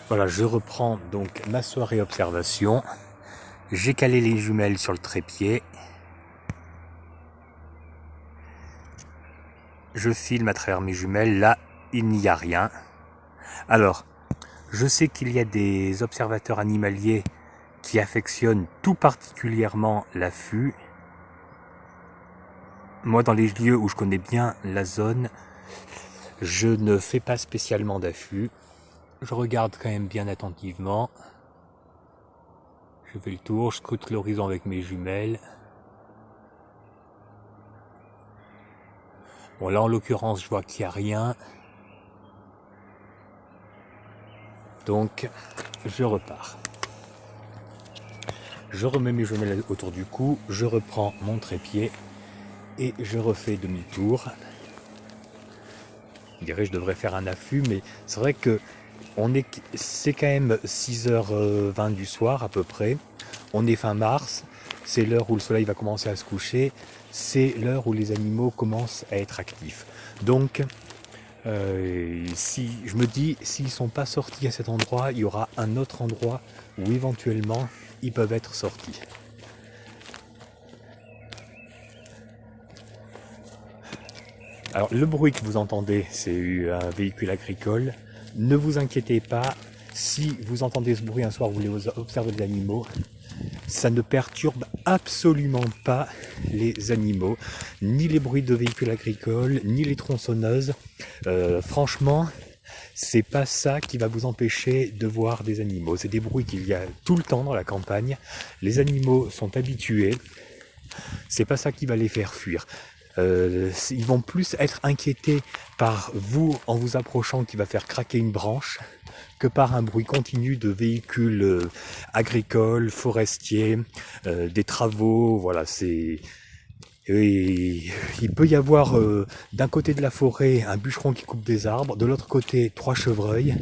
Voilà, je reprends donc ma soirée observation. J'ai calé les jumelles sur le trépied. Je filme à travers mes jumelles. Là, il n'y a rien. Alors, je sais qu'il y a des observateurs animaliers qui affectionnent tout particulièrement l'affût. Moi, dans les lieux où je connais bien la zone, je ne fais pas spécialement d'affût. Je regarde quand même bien attentivement. Je fais le tour, je scrute l'horizon avec mes jumelles. Bon, là, en l'occurrence, je vois qu'il n'y a rien. Donc, je repars. Je remets mes jumelles autour du cou, je reprends mon trépied et je refais demi-tour. Je dirais que je devrais faire un affût, mais c'est vrai que c'est quand même 6h20 du soir à peu près. On est fin mars, c'est l'heure où le soleil va commencer à se coucher, c'est l'heure où les animaux commencent à être actifs. Donc, si je me dis, s'ils ne sont pas sortis à cet endroit, il y aura un autre endroit où éventuellement ils peuvent être sortis. Alors le bruit que vous entendez, c'est un véhicule agricole. Ne vous inquiétez pas, si vous entendez ce bruit un soir, vous voulez observer des animaux, ça ne perturbe absolument pas les animaux, ni les bruits de véhicules agricoles, ni les tronçonneuses. Franchement, c'est pas ça qui va vous empêcher de voir des animaux. C'est des bruits qu'il y a tout le temps dans la campagne. Les animaux sont habitués. C'est pas ça qui va les faire fuir. Ils vont plus être inquiétés par vous en vous approchant qui va faire craquer une branche que par un bruit continu de véhicules agricoles, forestiers, des travaux. Voilà, il peut y avoir d'un côté de la forêt un bûcheron qui coupe des arbres, de l'autre côté 3 chevreuils.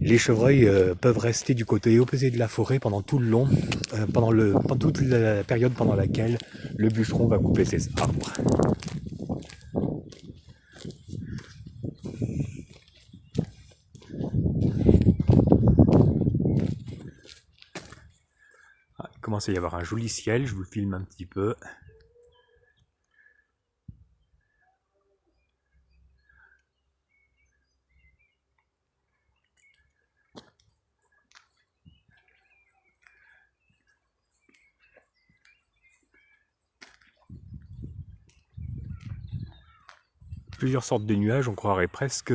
Les chevreuils peuvent rester du côté opposé de la forêt pendant tout le long, pendant toute la période pendant laquelle le bûcheron va couper ses arbres. Il commence à y avoir un joli ciel, je vous le filme un petit peu. Plusieurs sortes de nuages, on croirait presque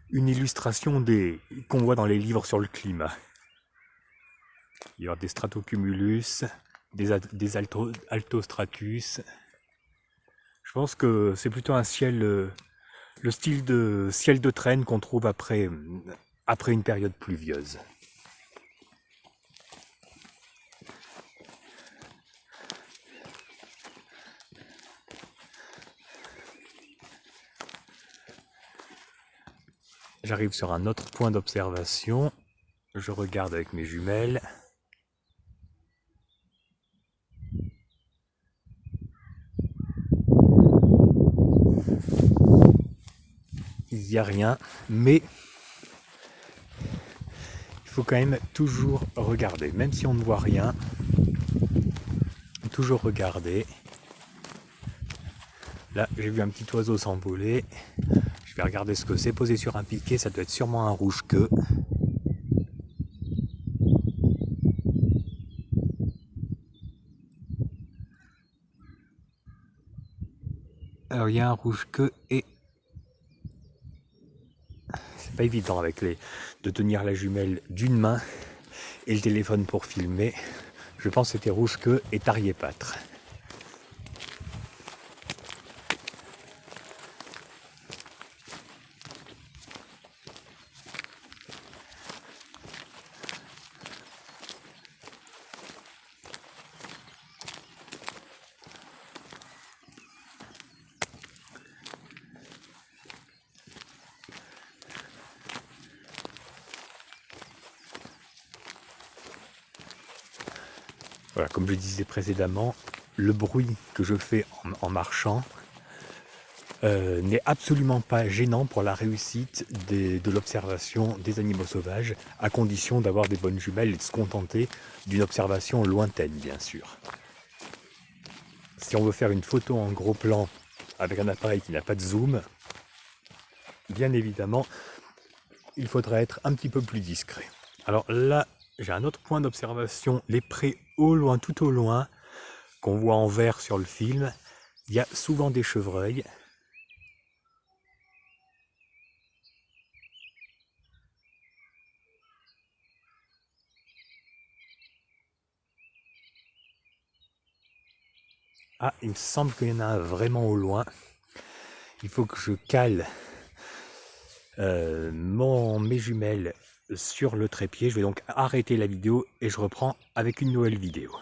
une illustration qu'on voit dans les livres sur le climat. Il y aura des stratocumulus, des altostratus. Je pense que c'est plutôt un ciel, le style de ciel de traîne qu'on trouve après une période pluvieuse. J'arrive sur un autre point d'observation. Je regarde avec mes jumelles. Il n'y a rien, mais il faut quand même toujours regarder. Même si on ne voit rien, toujours regarder. Là, j'ai vu un petit oiseau s'envoler. Je vais regarder ce que c'est. Posé sur un piquet, ça doit être sûrement un rouge-queue. Alors, il y a un rouge-queue et c'est pas évident de tenir la jumelle d'une main et le téléphone pour filmer. Je pense que c'était rouge-queue et tarier-pâtre. Voilà, comme je disais précédemment, le bruit que je fais en marchant, n'est absolument pas gênant pour la réussite de l'observation des animaux sauvages, à condition d'avoir des bonnes jumelles et de se contenter d'une observation lointaine, bien sûr. Si on veut faire une photo en gros plan avec un appareil qui n'a pas de zoom, bien évidemment, il faudra être un petit peu plus discret. Alors là, j'ai un autre point d'observation, les prés au loin, tout au loin, qu'on voit en vert sur le film. Il y a souvent des chevreuils. Ah, il me semble qu'il y en a un vraiment au loin. Il faut que je cale mes jumelles sur le trépied. Je vais donc arrêter la vidéo et je reprends avec une nouvelle vidéo.